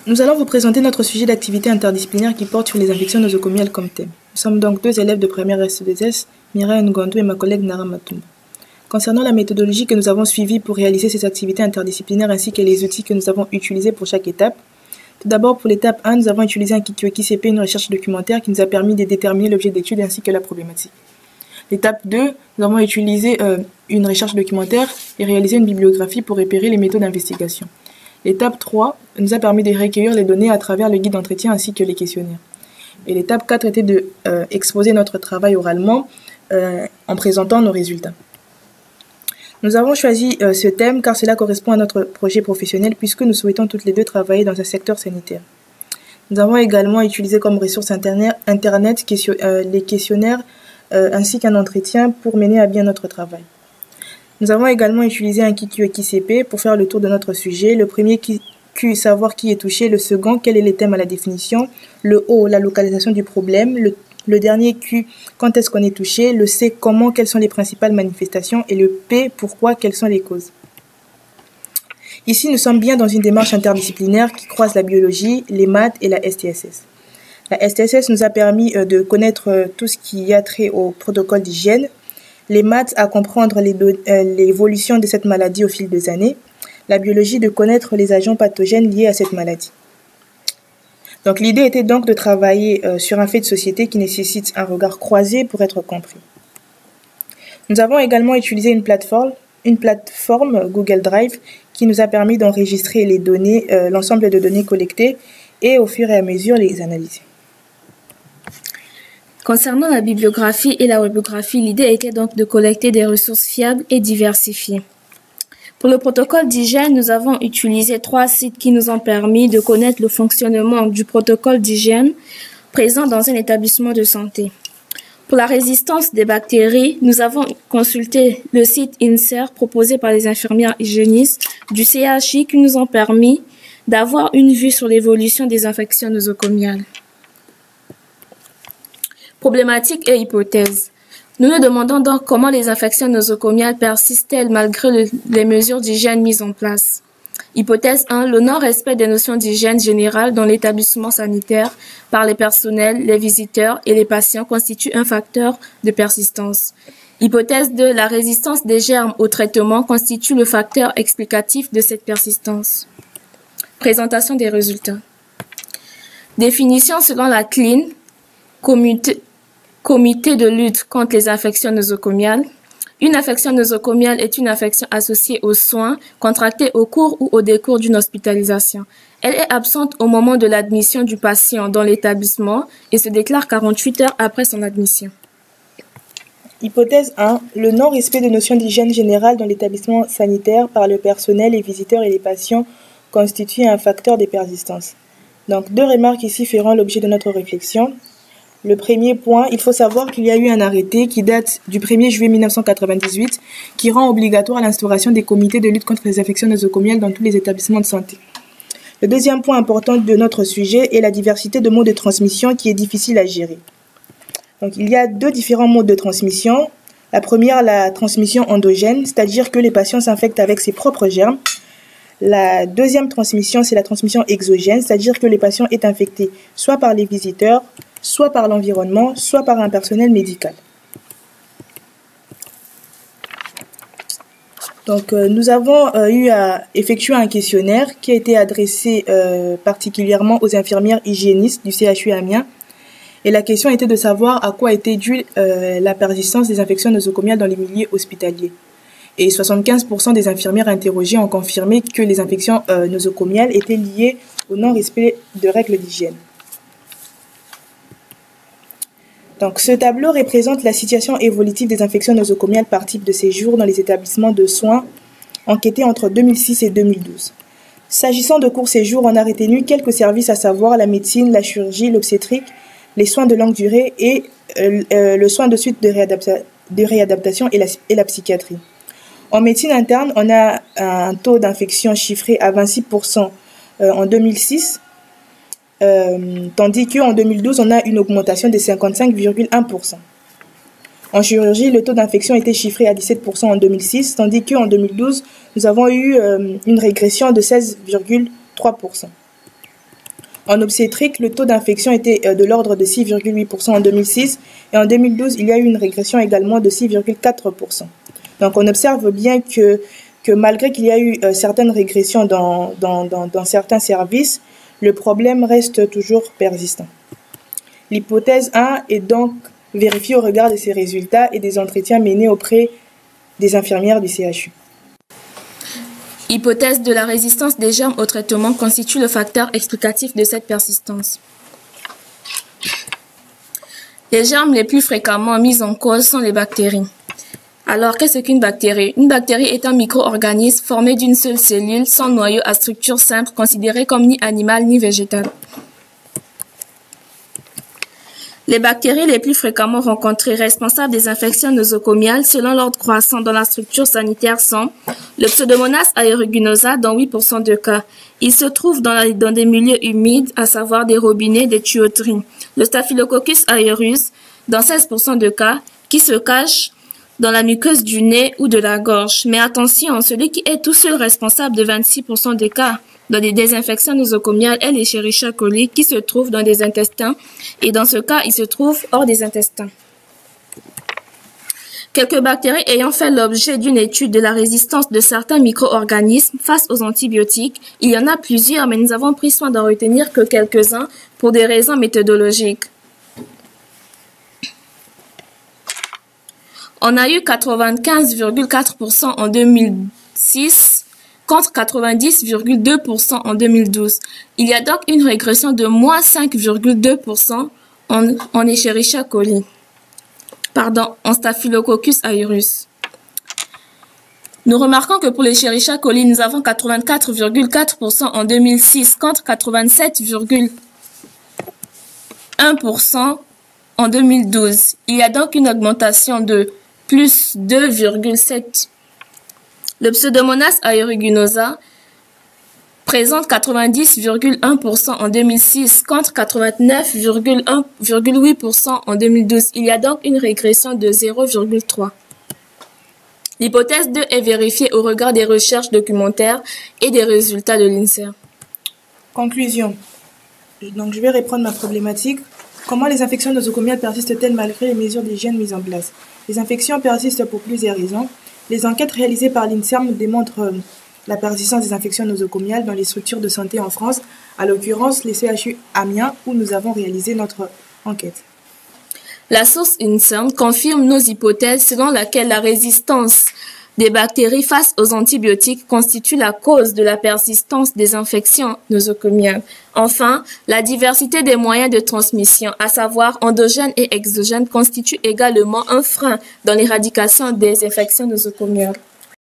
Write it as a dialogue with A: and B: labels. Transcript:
A: Nous allons vous présenter notre sujet d'activité interdisciplinaire qui porte sur les infections nosocomiales comme thème. Nous sommes donc deux élèves de première S2S, Mireille Ngondou et ma collègue Nara Matumba. Concernant la méthodologie que nous avons suivie pour réaliser ces activités interdisciplinaires ainsi que les outils que nous avons utilisés pour chaque étape, tout d'abord pour l'étape 1, nous avons utilisé un Kikiweki-CP, une recherche documentaire qui nous a permis de déterminer l'objet d'étude ainsi que la problématique. L'étape 2, nous avons utilisé une recherche documentaire et réalisé une bibliographie pour repérer les méthodes d'investigation. L'étape 3 nous a permis de recueillir les données à travers le guide d'entretien ainsi que les questionnaires. Et l'étape 4 était d'exposer notre travail oralement en présentant nos résultats. Nous avons choisi ce thème car cela correspond à notre projet professionnel puisque nous souhaitons toutes les deux travailler dans un secteur sanitaire. Nous avons également utilisé comme ressource Internet les questionnaires ainsi qu'un entretien pour mener à bien notre travail. Nous avons également utilisé un Kikiweki-CP pour faire le tour de notre sujet. Le premier Q, savoir qui est touché. Le second, quel est le thème à la définition. Le O, la localisation du problème. Le dernier Q, quand est-ce qu'on est touché. Le C, comment, quelles sont les principales manifestations. Et le P, pourquoi, quelles sont les causes. Ici, nous sommes bien dans une démarche interdisciplinaire qui croise la biologie, les maths et la STSS. La STSS nous a permis de connaître tout ce qui a trait au protocole d'hygiène. Les maths à comprendre l'évolution de cette maladie au fil des années. La biologie de connaître les agents pathogènes liés à cette maladie. Donc l'idée était donc de travailler sur un fait de société qui nécessite un regard croisé pour être compris. Nous avons également utilisé une plateforme Google Drive qui nous a permis d'enregistrer les données, l'ensemble de données collectées et au fur et à mesure les analyser.
B: Concernant la bibliographie et la bibliographie, l'idée était donc de collecter des ressources fiables et diversifiées. Pour le protocole d'hygiène, nous avons utilisé 3 sites qui nous ont permis de connaître le fonctionnement du protocole d'hygiène présent dans un établissement de santé. Pour la résistance des bactéries, nous avons consulté le site INSER proposé par les infirmières hygiénistes du CHI qui nous ont permis d'avoir une vue sur l'évolution des infections nosocomiales. Problématiques et hypothèses. Nous nous demandons donc comment les infections nosocomiales persistent-elles malgré les mesures d'hygiène mises en place. Hypothèse 1. Le non-respect des notions d'hygiène générale dans l'établissement sanitaire par les personnels, les visiteurs et les patients constitue un facteur de persistance. Hypothèse 2. La résistance des germes au traitement constitue le facteur explicatif de cette persistance. Présentation des résultats. Définition selon la CLIN, Comité de lutte contre les infections nosocomiales. Une infection nosocomiale est une infection associée aux soins contractés au cours ou au décours d'une hospitalisation. Elle est absente au moment de l'admission du patient dans l'établissement et se déclare 48 heures après son admission.
A: Hypothèse 1. Le non-respect de notions d'hygiène générale dans l'établissement sanitaire par le personnel, les visiteurs et les patients constitue un facteur de persistance. Donc, 2 remarques ici feront l'objet de notre réflexion. Le premier point, il faut savoir qu'il y a eu un arrêté qui date du 1er juillet 1998 qui rend obligatoire l'instauration des comités de lutte contre les infections nosocomiales dans tous les établissements de santé. Le deuxième point important de notre sujet est la diversité de modes de transmission qui est difficile à gérer. Donc, il y a 2 différents modes de transmission. La première, la transmission endogène, c'est-à-dire que les patients s'infectent avec ses propres germes. La deuxième transmission, c'est la transmission exogène, c'est-à-dire que les patients est infectés soit par les visiteurs, soit par l'environnement, soit par un personnel médical. Donc, nous avons eu à effectuer un questionnaire qui a été adressé particulièrement aux infirmières hygiénistes du CHU Amiens. Et la question était de savoir à quoi était due la persistance des infections nosocomiales dans les milieux hospitaliers. Et 75% des infirmières interrogées ont confirmé que les infections nosocomiales étaient liées au non-respect de règles d'hygiène. Donc, ce tableau représente la situation évolutive des infections nosocomiales par type de séjour dans les établissements de soins enquêtés entre 2006 et 2012. S'agissant de court séjour, on a retenu quelques services, à savoir la médecine, la chirurgie, l'obstétrique, les soins de longue durée et le soin de suite de réadaptation et la psychiatrie. En médecine interne, on a un taux d'infection chiffré à 26% en 2006, tandis qu'en 2012, on a une augmentation de 55,1%. En chirurgie, le taux d'infection était chiffré à 17% en 2006, tandis qu'en 2012, nous avons eu une régression de 16,3%. En obstétrique, le taux d'infection était de l'ordre de 6,8% en 2006 et en 2012, il y a eu une régression également de 6,4%. Donc on observe bien que malgré qu'il y a eu certaines régressions dans certains services, le problème reste toujours persistant. L'hypothèse 1 est donc vérifiée au regard de ces résultats et des entretiens menés auprès des infirmières du CHU.
B: L'hypothèse de la résistance des germes au traitement constitue le facteur explicatif de cette persistance. Les germes les plus fréquemment mis en cause sont les bactéries. Alors, qu'est-ce qu'une bactérie? Une bactérie est un micro-organisme formé d'une seule cellule, sans noyau à structure simple, considéré comme ni animal ni végétal. Les bactéries les plus fréquemment rencontrées responsables des infections nosocomiales selon l'ordre croissant dans la structure sanitaire sont le Pseudomonas aeruginosa dans 8% de cas. Il se trouve dans des milieux humides, à savoir des robinets, des tuyauteries. Le Staphylococcus aureus dans 16% de cas qui se cache dans la muqueuse du nez ou de la gorge. Mais attention, celui qui est tout seul responsable de 26% des cas dans des désinfections nosocomiales est l'Escherichia coli qui se trouve dans des intestins et dans ce cas, il se trouve hors des intestins. Quelques bactéries ayant fait l'objet d'une étude de la résistance de certains micro-organismes face aux antibiotiques, il y en a plusieurs, mais nous avons pris soin d'en retenir que quelques-uns pour des raisons méthodologiques. On a eu 95,4% en 2006 contre 90,2% en 2012. Il y a donc une régression de moins 5,2% en Escherichia coli. En Staphylococcus aureus. Nous remarquons que pour l'Escherichia coli, nous avons 84,4% en 2006 contre 87,1% en 2012. Il y a donc une augmentation de plus 2,7%. Le Pseudomonas aeruginosa présente 90,1% en 2006 contre 89,8% en 2012. Il y a donc une régression de 0,3. L'hypothèse 2 est vérifiée au regard des recherches documentaires et des résultats de l'INSERM.
A: Conclusion. Donc je vais reprendre ma problématique. Comment les infections nosocomiales persistent-elles malgré les mesures d'hygiène mises en place? Les infections persistent pour plusieurs raisons. Les enquêtes réalisées par l'INSERM démontrent la persistance des infections nosocomiales dans les structures de santé en France, à l'occurrence les CHU Amiens, où nous avons réalisé notre enquête.
B: La source INSERM confirme nos hypothèses selon laquelle la résistance des bactéries face aux antibiotiques constitue la cause de la persistance des infections nosocomiales. Enfin, la diversité des moyens de transmission, à savoir endogènes et exogènes, constitue également un frein dans l'éradication des infections nosocomiales.